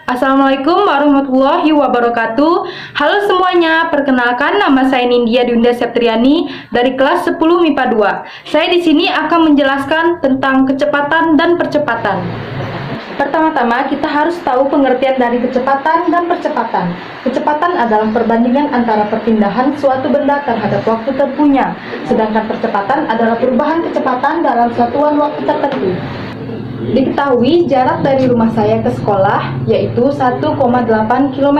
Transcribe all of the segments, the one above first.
Assalamualaikum warahmatullahi wabarakatuh. Halo semuanya, perkenalkan nama saya Nindya Dunda Septriani dari kelas 10 MIPA 2. Saya di sini akan menjelaskan tentang kecepatan dan percepatan. Pertama-tama kita harus tahu pengertian dari kecepatan dan percepatan. Kecepatan adalah perbandingan antara perpindahan suatu benda terhadap waktu tempuhnya, sedangkan percepatan adalah perubahan kecepatan dalam satuan waktu tertentu. Diketahui jarak dari rumah saya ke sekolah yaitu 1,8 km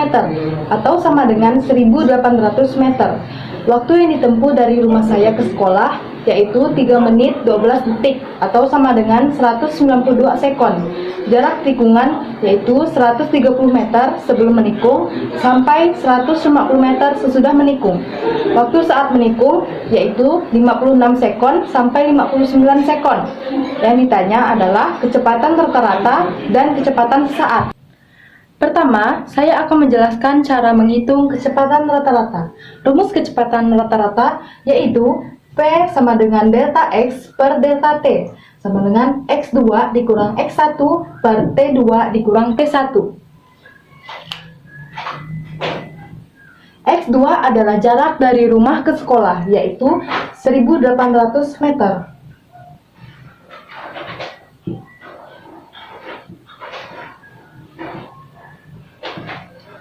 atau sama dengan 1.800 meter. Waktu yang ditempuh dari rumah saya ke sekolah yaitu 3 menit 12 detik atau sama dengan 192 sekon. Jarak tikungan yaitu 130 meter sebelum menikung sampai 150 meter sesudah menikung. Waktu saat menikung yaitu 56 sekon sampai 59 sekon. Yang ditanya adalah kecepatan rata-rata dan kecepatan sesaat. Pertama, saya akan menjelaskan cara menghitung kecepatan rata-rata. Rumus kecepatan rata-rata yaitu P sama dengan delta X per delta T sama dengan X2 dikurang X1 per T2 dikurang T1. X2 adalah jarak dari rumah ke sekolah, yaitu 1.800 meter.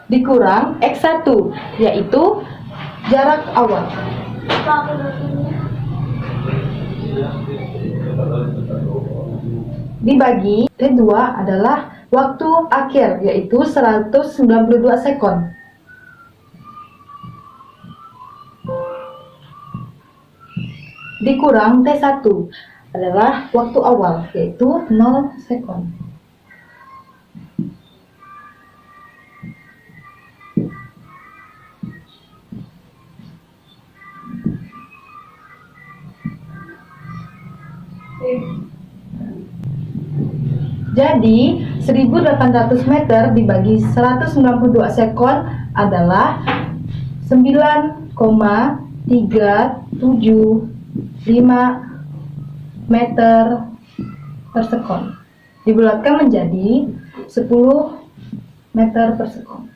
Dikurang X1, yaitu jarak awal. Dibagi T2 adalah waktu akhir, yaitu 192 sekon. Dikurang T1 adalah waktu awal, yaitu 0 sekon. Jadi 1.800 meter dibagi 192 sekon adalah 9,375 meter per sekon. Dibulatkan menjadi 10 meter per sekon.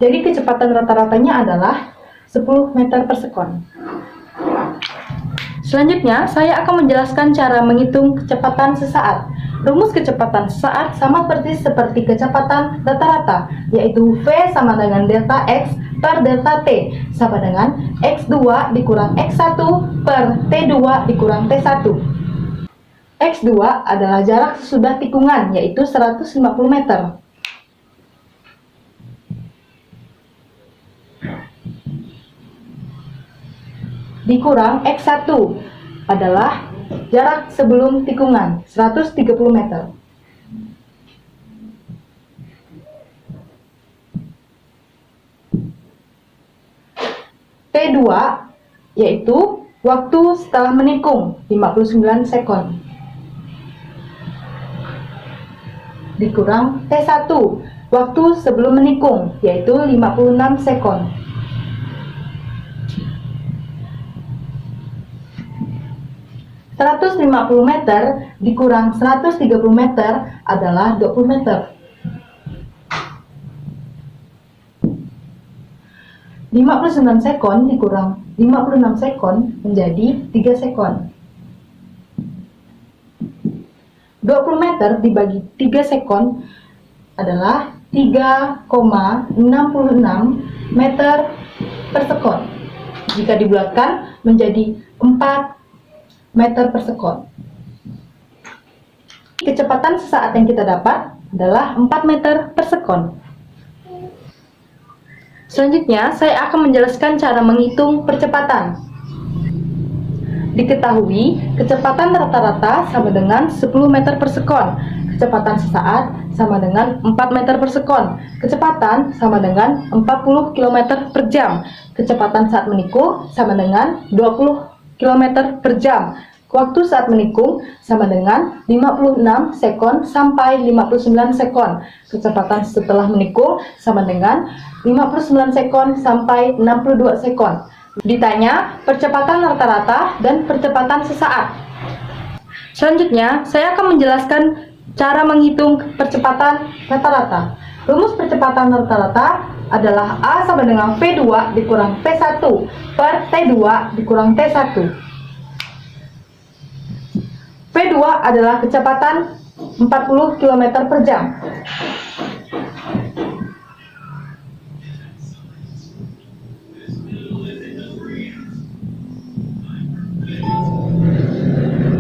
Jadi kecepatan rata-ratanya adalah 10 meter per sekon. Selanjutnya, saya akan menjelaskan cara menghitung kecepatan sesaat. Rumus kecepatan sesaat sama seperti kecepatan rata-rata, yaitu V sama dengan delta X per delta T, sama dengan X2 dikurang X1 per T2 dikurang T1. X2 adalah jarak sesudah tikungan, yaitu 150 meter. Dikurang X1 adalah jarak sebelum tikungan, 130 meter. T2 yaitu waktu setelah menikung, 59 sekon. Dikurang T1, waktu sebelum menikung, yaitu 56 sekon. 150 meter dikurang 130 meter adalah 20 meter. 59 sekon dikurang 56 sekon menjadi 3 sekon. 20 meter dibagi 3 sekon adalah 3,66 meter per sekon. Jika dibulatkan menjadi 4 meter per sekon. Kecepatan sesaat yang kita dapat adalah 4 meter per sekon. Selanjutnya, saya akan menjelaskan cara menghitung percepatan. Diketahui, kecepatan rata-rata sama dengan 10 meter per sekon. Kecepatan sesaat sama dengan 4 meter per sekon. Kecepatan sama dengan 40 km per jam. Kecepatan saat menikung sama dengan 20 km per jam. Waktu saat menikung sama dengan 56 sekon sampai 59 sekon. Kecepatan setelah menikung sama dengan 59 sekon sampai 62 sekon. Ditanya percepatan rata-rata dan percepatan sesaat. Selanjutnya, saya akan menjelaskan cara menghitung percepatan rata-rata. Rumus percepatan rata-rata adalah A sama dengan V2 dikurang T1 per T2 dikurang T1. V2 adalah kecepatan 40 km per jam.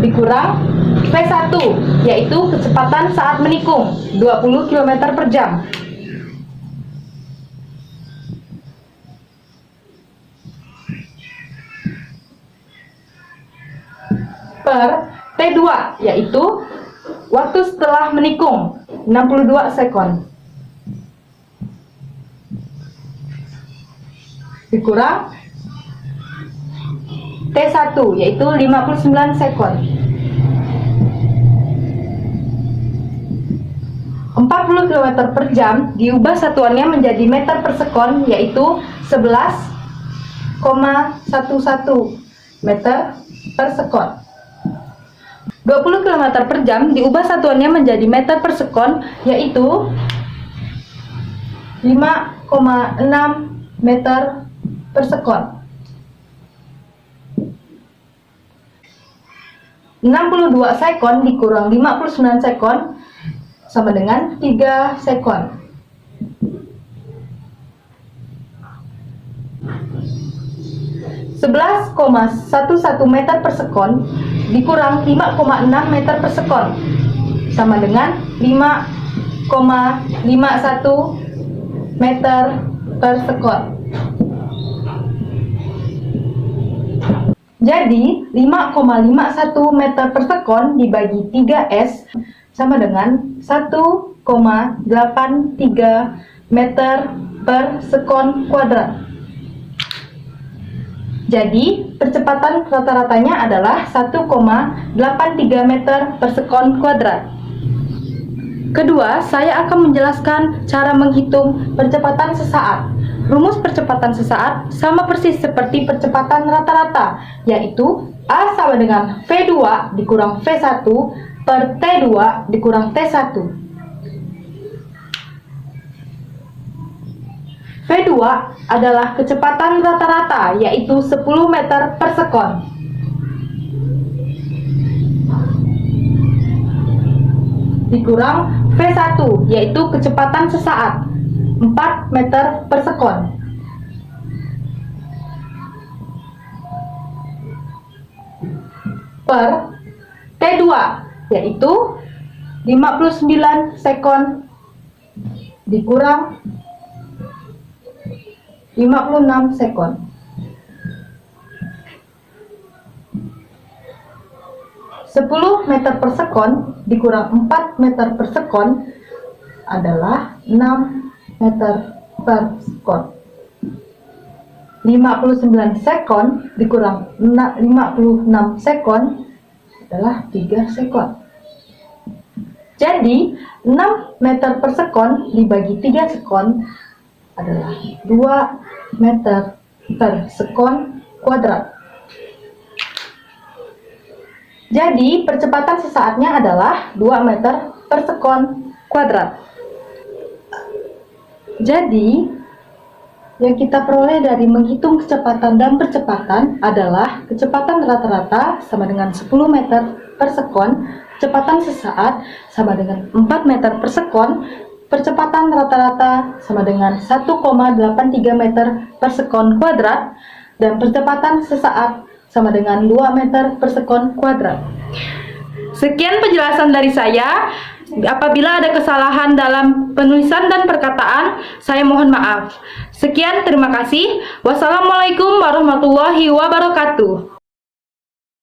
Dikurang V1, yaitu kecepatan saat menikung 20 km per jam. Per T2, yaitu waktu setelah menikung 62 sekon. Dikurang T1, yaitu 59 sekon. 40 km per jam diubah satuannya menjadi meter per sekon, yaitu 11,11 meter per sekon. 20 km per jam diubah satuannya menjadi meter per sekon, yaitu 5,6 meter per sekon. 62 sekon dikurang 59 sekon sama dengan 3 sekon. 11,11 meter per sekon dikurang 5,6 meter per sekon sama dengan 5,51 meter per sekon. Jadi 5,51 meter per sekon dibagi 3S sama dengan 1,83 meter per sekon kuadrat. Jadi, percepatan rata-ratanya adalah 1,83 meter per sekon kuadrat. Kedua, saya akan menjelaskan cara menghitung percepatan sesaat. Rumus percepatan sesaat sama persis seperti percepatan rata-rata, yaitu A sama dengan V2 dikurang V1 per T2 dikurang T1. V2 adalah kecepatan rata-rata, yaitu 10 meter per sekon. Dikurang V1, yaitu kecepatan sesaat, 4 meter per sekon. Per T2, yaitu 59 sekon dikurang 56 sekon. 10 meter per sekon dikurang 4 meter per sekon adalah 6 meter per sekon. 59 sekon dikurang 56 sekon adalah 3 sekon. Jadi 6 meter per sekon dibagi 3 sekon adalah 2 meter per sekon kuadrat. Jadi percepatan sesaatnya adalah 2 meter per sekon kuadrat. Jadi yang kita peroleh dari menghitung kecepatan dan percepatan adalah kecepatan rata-rata sama dengan 10 meter per sekon, kecepatan sesaat sama dengan 4 meter per sekon, percepatan rata-rata sama dengan 1,83 meter per sekon kuadrat, dan percepatan sesaat sama dengan 2 meter per sekon kuadrat. Sekian penjelasan dari saya. Apabila ada kesalahan dalam penulisan dan perkataan, saya mohon maaf. Sekian, terima kasih. Wassalamualaikum warahmatullahi wabarakatuh.